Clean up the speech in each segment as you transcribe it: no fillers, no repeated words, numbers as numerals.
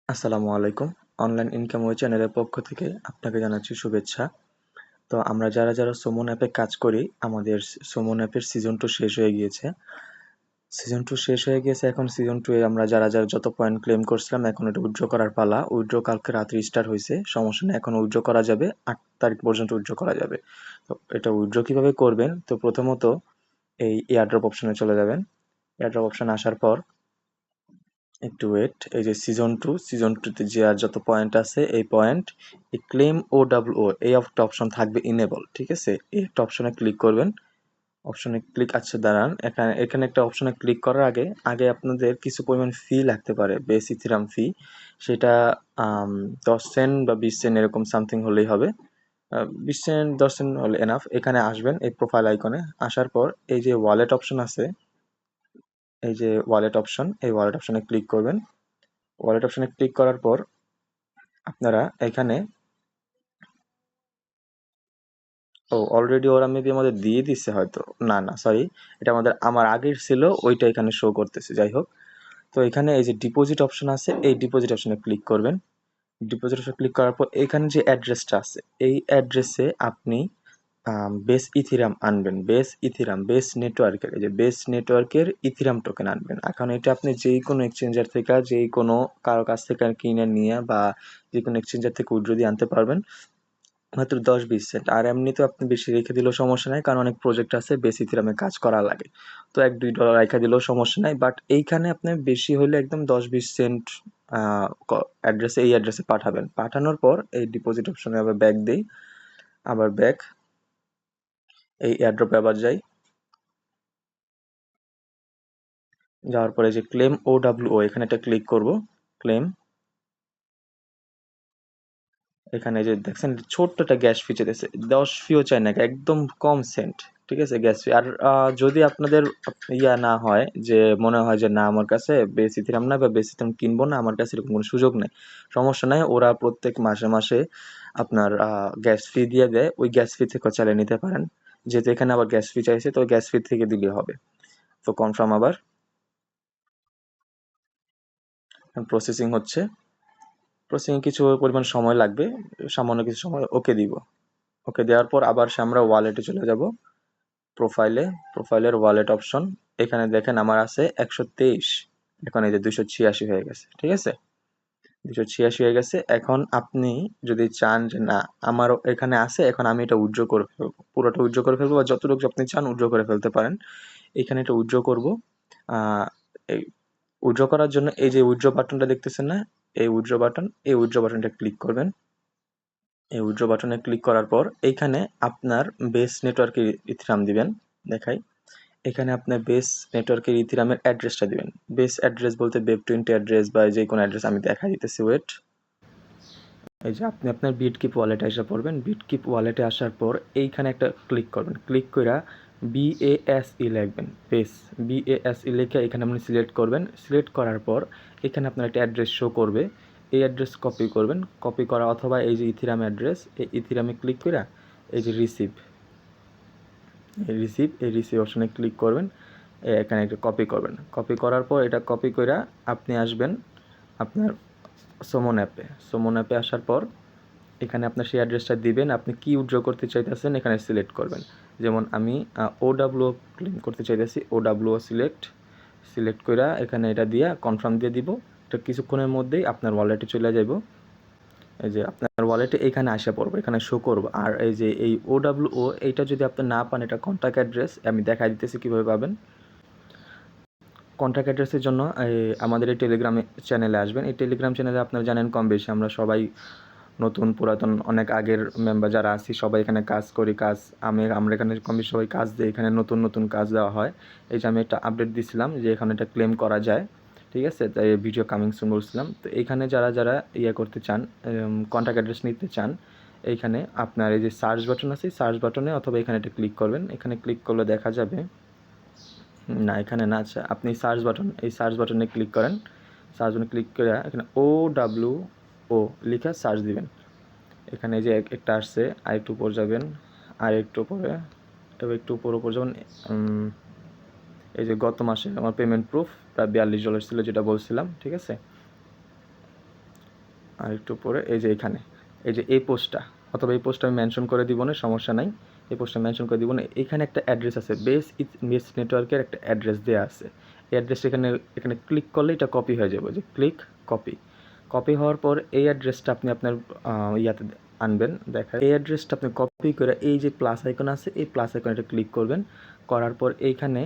আসসালামু আলাইকুম। Online income way চ্যানেলের পক্ষ থেকে আপনাকে জানাচ্ছি শুভেচ্ছা। তো আমরা যারা সুমন অ্যাপে কাজ করি, আমাদের সুমন অ্যাপের সিজন 2 শেষ হয়ে গিয়েছে। সিজন 2 শেষ হয়ে গিয়েছে, এখন সিজন 2 এ আমরা যারা যত পয়েন্ট ক্লেম করছিলাম, এখন এটা উইথড্র করার পালা। উইথড্র কালকে রাত্রে স্টার্ট হইছে। সমস্যা নেই, এখন উইথড্র করা যাবে। 8 তারিখ পর্যন্ত উইথড্র করা যাবে। তো এটা উইথড্র কিভাবে করবেন? তো প্রথমত এই এয়ারড্রপ অপশনে চলে যাবেন। এয়ারড্রপ অপশন আসার পর একটু ওয়েট। এই যে সিজন 2 তে যে আর যত পয়েন্ট আছে এই পয়েন্ট, এই ক্লেম OWO এই একটা অপশন থাকবে ইনেবল, ঠিক আছে? এই একটা অপশনে ক্লিক করবেন। অপশনে ক্লিক আছে, দাঁড়ান, এখানে একটা অপশনে ক্লিক করার আগে আগে আপনাদের কিছু পরিমাণ ফি লাগতে পারে, বেস ইথিরাম ফি। সেটা 10 সেন্ট বা 20 সেন্ট এরকম সামথিং হলেই হবে। 20 সেন্ট 10 সেন্ট হলে এনাফ। এখানে আসবেন এই প্রোফাইল আইকনে। আসার পর এই যে ওয়ালেট অপশন আছে, এই যে ওয়ালেট অপশন, এই ওয়ালেট অপশনে ক্লিক করবেন। ওয়ালেট অপশনে ক্লিক করার পর আপনারা এখানে অলরেডি ওরা মেবি আমাদের দিয়ে দিচ্ছে হয়তো। না সরি, এটা আমার আগের ছিল, ওইটা এখানে শো করতেছে। যাই হোক, তো এখানে এই যে ডিপোজিট অপশন আছে, এই ডিপোজিট অপশনে ক্লিক করবেন। ডিপোজিট অপশনে ক্লিক করার পর এখানে যে অ্যাড্রেসটা আছে, এই অ্যাড্রেসে আপনি বেস ইথিরাম আনবেন। বেস নেটওয়ার্কের, এই যে বেস নেটওয়ার্কের ইথিরাম টোকেন আনবেন। এখন এটা আপনি যেই কোনো এক্সচেঞ্জার থেকে, যেই কোনো কারো কাছ থেকে কিনে নিয়ে বা যে কোনো এক্সচেঞ্জার থেকে উইথড্র দিয়ে আনতে পারবেন, মাত্র 10-20 সেন্ট। আর এমনিতেও আপনি বেশি রেখে দিলেও সমস্যা নাই, কারণ অনেক প্রজেক্ট আছে বেস ইথিরামে কাজ করা লাগে। তো $1-2 রেখে দিলেও সমস্যা নাই, বাট এইখানে আপনি বেশি হলে একদম 10-20 সেন্ট অ্যাড্রেসে, এই অ্যাড্রেসে পাঠাবেন। পাঠানোর পর এই ডিপোজিট অপশনে আবার ব্যাক দেই, আবার ব্যাক, এই এয়ারড্রপে আবার যাই। যাওয়ার পরে যে ক্লেম OWO, এখানে একটা ক্লিক করব। ক্লেম, এখানে যে দেখছেন ছোট্ট একটা গ্যাস ফি চেয়েছে, 10 ফিও চাই না, একদম কম সেন্ট, ঠিক আছে, গ্যাস ফি। আর যদি আপনাদের ইয়া না হয়, যে মনে হয় যে না আমার কাছে বেস ইথিরাম না বা বেস ইথিরাম কিনবো না, আমার কাছে এরকম কোনো সুযোগ নেই, সমস্যা নাই। ওরা প্রত্যেক মাসে মাসে আপনার গ্যাস ফি দিয়ে দেয়, ওই গ্যাস ফি থেকে চালিয়ে নিতে পারেন। যেহেতু এখানে আবার গ্যাস ফি চাইছে, তো গ্যাস ফি থেকে দিলে হবে। তো কনফার্ম, আবার প্রসেসিং হচ্ছে। প্রসেসিং কিছু পরিমাণ সময় লাগবে, সামান্য কিছু সময়। ওকে দিব। ওকে দেওয়ার পর আবার আমরা ওয়ালেটে চলে যাব। প্রোফাইলের ওয়ালেট অপশন, এখানে দেখেন আমার আছে 123, এখন এই যে 286 হয়ে গেছে, ঠিক আছে, 286 হয়ে গেছে। এখন আপনি যদি চান যে না আমার এখানে আছে, এখন আমি এটা উইথড্র করে ফেলবো, পুরোটা উইথড্র করে ফেলবো, বা যতটুকু আপনি চান উইথড্র করে ফেলতে পারেন। এখানে এটা উইথড্র করবো। এই উইথড্র করার জন্য এই যে উইথড্র বাটনটা দেখতেছেন না, এই উইথড্র বাটনটা ক্লিক করবেন। এই উইথড্র বাটনে ক্লিক করার পর এইখানে আপনার বেস নেটওয়ার্কের ইথিরাম দিবেন। দেখাই, এখানে আপনার বেস নেটওয়ার্কের ইথিরামের অ্যাড্রেসটা দিবেন। বেস অ্যাড্রেস বলতে Web20 অ্যাড্রেস বা যে কোনো অ্যাড্রেস আমি দেখা দিতেছি, ওয়েট। এই যে আপনি আপনার বিটকিপ ওয়ালেটে এসে পড়বেন। বিটকিপ ওয়ালেটে আসার পর এইখানে একটা ক্লিক করবেন। ক্লিক কইরা BASE লিখবেন, বেস, BASE লিখে এখানে আপনি সিলেক্ট করবেন। সিলেক্ট করার পর এখানে আপনার একটা অ্যাড্রেস শো করবে, এই অ্যাড্রেস কপি করবেন। কপি করা, অথবা এই যে ইথিরাম অ্যাড্রেস, এই ইথিরামে ক্লিক কইরা এই যে রিসিভ অপশনে ক্লিক করবেন। এখানে একটা কপি করবেন। কপি করার পর এটা কপি কইরা আপনি আসবেন আপনার সুমন অ্যাপে আসার পর এখানে আপনার সেই অ্যাড্রেসটা দিবেন। আপনি কি উইথড্র করতে চাইতেছেন এখানে সিলেক্ট করবেন। যেমন আমি OWO ক্লেম করতে চাইতেছি, OWO সিলেক্ট কইরা এখানে এটা দিয়া কনফার্ম দিয়ে দিব। এটা কিছুক্ষণের মধ্যেই আপনার ওয়ালেটে চলে যাব। এই যে আপনার ওয়ালেটে এখানে আসা পড়বে, এখানে শো করব। আর এই যে এই OWO, এইটা যদি আপনি না পান, এটা কন্ট্যাক্ট অ্যাড্রেস, আমি দেখাই দিতেছি কীভাবে পাবেন। কন্ট্যাক্ট অ্যাড্রেসের জন্য আমাদের এই টেলিগ্রাম চ্যানেলে আসবেন। এই টেলিগ্রাম চ্যানেলে আপনারা জানেন কম বেশি আমরা সবাই নতুন পুরাতন অনেক আগের মেম্বার যারা আছি সবাই এখানে কাজ করি। আমরা এখানে কম বেশি সবাই কাজ দিই, এখানে নতুন নতুন কাজ দেওয়া হয়। এই যে আমি একটা আপডেট দিছিলাম যে এখানে এটা ক্লেম করা যায়, ঠিক আছে, তাই ভিডিও কামিং সুন বলছিলাম। তো এইখানে যারা ইয়ে করতে চান, কন্ট্যাক্ট অ্যাড্রেস নিতে চান, এইখানে আপনার এই যে সার্চ বাটন আছে, সার্চ বাটনে অথবা এখানে এটা ক্লিক করবেন। এখানে ক্লিক করলে দেখা যাবে, না এখানে না, আচ্ছা আপনি সার্চ বাটনে ক্লিক করেন। সার্চ বাটনে ক্লিক করে এখানে OWO লিখে সার্চ দিবেন। এখানে যে একটা আসছে, আর একটু উপর যাবেন, আর একটু উপরে, তবে একটু উপর যাবেন। এই যে গত মাসে আমার পেমেন্ট প্রুফ প্রায় $42 ছিল, যেটা বলছিলাম, ঠিক আছে। আর একটু পরে এই যে এখানে এই যে এই পোস্টটা, অথবা এই পোস্টটা আমি মেনশন করে দিব না, সমস্যা নাই, এই পোস্টটা মেনশন করে দিব না। এখানে একটা অ্যাড্রেস আছে, বেস নেটওয়ার্কের একটা অ্যাড্রেস দেওয়া আছে। এই অ্যাড্রেস এখানে এখানে ক্লিক করলে এটা কপি হয়ে যাবে, যে ক্লিক কপি। কপি হওয়ার পর এই অ্যাড্রেসটা আপনি আপনার ইয়াতে আনবেন। দেখা এই অ্যাড্রেসটা আপনি কপি করে এই যে প্লাস আইকন আছে, এই প্লাস আইকনটা ক্লিক করবেন। করার পর এইখানে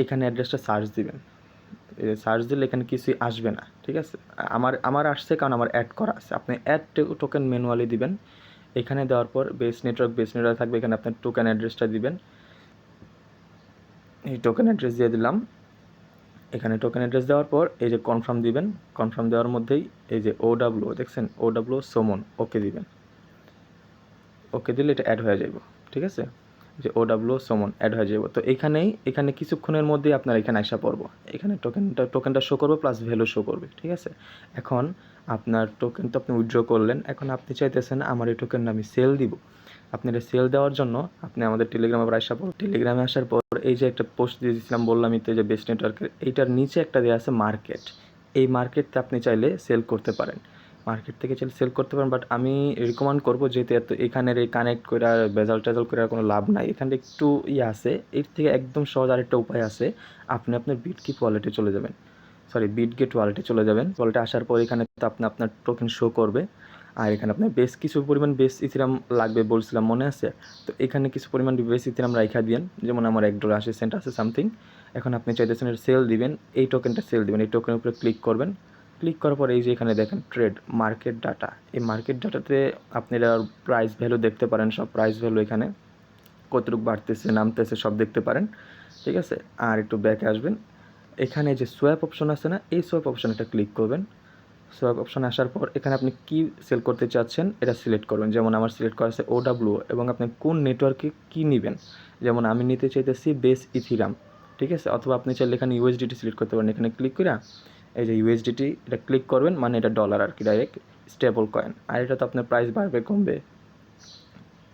এখানে অ্যাড্রেসটা সার্চ দিবেন। সার্চ দিলে এখানে কিছুই আসবে না, ঠিক আছে। আমার আসছে কারণ আমার অ্যাড করা আছে। আপনি অ্যাড টোকেন ম্যানুয়ালি দিবেন। এখানে দেওয়ার পর বেস নেটওয়ার্ক থাকবে, এখানে আপনার টোকেন অ্যাড্রেসটা দিবেন। এই টোকেন অ্যাড্রেস দিয়ে দিলাম। এখানে টোকেন অ্যাড্রেস দেওয়ার পর এই যে কনফার্ম দিবেন। কনফার্ম দেওয়ার মধ্যেই এই যে OW দেখছেন, OW সুমন, ওকে দিবেন। ওকে দিলে এটা অ্যাড হয়ে যাবে, ঠিক আছে। যে OW সুমন অ্যাড হয়ে যাবে। তো এখানে কিছুক্ষণের মধ্যেই আপনার এখানে আসা পড়বো। এখানে টোকেনটা শো করবে, প্লাস ভ্যালু শো করবে, ঠিক আছে। এখন আপনার টোকেন তো আপনি উইথড্র করলেন, এখন আপনি চাইতেছেন আমার এই টোকেনটা আমি সেল দিব। আপনার সেল দেওয়ার জন্য আপনি আমাদের টেলিগ্রামে আসা পর, টেলিগ্রামে আসার পর এই যে একটা পোস্ট দিয়ে দিয়েছিলাম, বললামই তো যে বেস্ট নেটওয়ার্কের, এইটার নিচে একটা দেওয়া আছে মার্কেট। এই মার্কেটটা আপনি চাইলে সেল করতে পারেন, মার্কেট থেকে চাইলে সেল করতে পারেন। বাট আমি রিকমেন্ড করবো, যেহেতু এত এখানের এই কানেক্ট করে আর বেজাল টেজাল করে আর কোনো লাভ নাই। এখানে একটু আছে, এর থেকে একদম সহজ আরেকটা উপায় আছে। আপনি আপনার বিটকিপ ওয়ালেটে চলে যাবেন, বিটগেট ওয়ালেটে চলে যাবেন। ওয়ালেটে আসার পর এখানে তো আপনার টোকেন শো করবে। আর এখানে আপনার বেশ কিছু পরিমাণ বেস ইথিরাম লাগবে বলছিলাম, মনে আছে? তো এখানে কিছু পরিমাণ বেস ইথিরাম রাইখা দিয়েন, যেমন আমার $1.80 আছে সামথিং। এখন আপনি চাইতেছেন সেল দিবেন, এই টোকেনটা সেল দিবেন। এই টোকেনের উপরে ক্লিক করবেন। ক্লিক করার পর এই যে এখানে দেখেন ট্রেড মার্কেট ডাটা, এই মার্কেট ডাটাতে আপনারা প্রাইস ভ্যালু দেখতে পারেন, সব প্রাইস ভ্যালু এখানে কতটুকু বাড়তেছে নামতেছে সব দেখতে পারেন, ঠিক আছে। আর একটু ব্যাকে আসবেন, এখানে যে সোয়াপ অপশন আছে না, এই সোয়াপ অপশনটা ক্লিক করবেন। সোয়াপ অপশন আসার পর এখানে আপনি কি সেল করতে চাচ্ছেন এটা সিলেক্ট করবেন। যেমন আমার সিলেক্ট করা আছে OW, এবং আপনি কোন নেটওয়ার্কে কি নেবেন। যেমন আমি নিতে চাইতেছি বেস ইথিরাম, ঠিক আছে। অথবা আপনি চাইলে এখানে USDT সিলেক্ট করতে পারেন। এখানে ক্লিক করে এই যে USDT এটা ক্লিক করবেন, মানে এটা ডলার আর কি, ডাইরেক্ট স্টেবল কয়েন। আর এটা তো আপনার প্রাইস বাড়বে কমবে,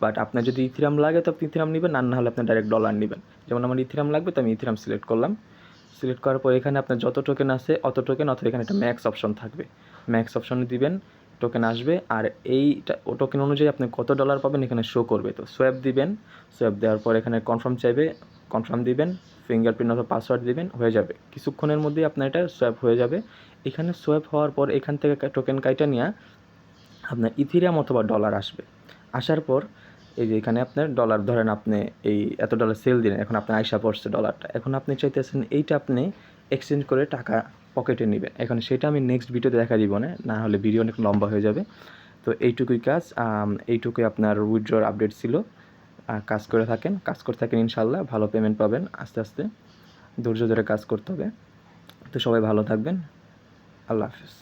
বাট আপনার যদি ইথিরাম লাগে তো আপনি ইথিরাম নেবেন, আর না হলে আপনি ডাইরেক্ট ডলার নেবেন। যেমন আমার ইথিরাম লাগবে, তো আমি ইথিরাম সিলেক্ট করলাম। সিলেক্ট করার পর এখানে আপনার যত টোকেন আছে অত টোকেন, অথবা এখানে একটা ম্যাক্স অপশন থাকবে, ম্যাক্স অপশনে দিবেন, টোকেন আসবে। আর এইটা ও টোকেন অনুযায়ী আপনি কত ডলার পাবেন এখানে শো করবে। তো সোয়াপ দিবেন, সোয়াপ দেওয়ার পর এখানে কনফার্ম চাইবে, কনফার্ম দিবেন, ফিঙ্গারপ্রিন্ট অথবা পাসওয়ার্ড দিবেন, হয়ে যাবে। কিছুক্ষণের মধ্যেই আপনার এটা সোয়াপ হয়ে যাবে। এখানে সোয়াপ হওয়ার পর এখান থেকে টোকেন কাইটা নিয়ে আপনার ইথিরিয়াম অথবা ডলার আসবে। আসার পর এই যে এখানে আপনার ডলার, ধরেন আপনি এই এত ডলার সেল দিলেন, এখন আপনার আইসা পড়ছে ডলারটা। এখন আপনি চাইতেছেন এইটা আপনি এক্সচেঞ্জ করে টাকা পকেটে নেবেন। এখন সেটা আমি নেক্সট ভিডিওতে দেখা দিব না, না হলে ভিডিও অনেক লম্বা হয়ে যাবে। তো এইটুকুই কাজ, এইটুকুই আপনার উইথড্রর আপডেট ছিল। কাজ করতে থাকেন, ইনশাল্লাহ ভালো পেমেন্ট পাবেন। আস্তে আস্তে ধৈর্য ধরে কাজ করতে হবে। তো সবাই ভালো থাকবেন, আল্লাহ হাফেজ।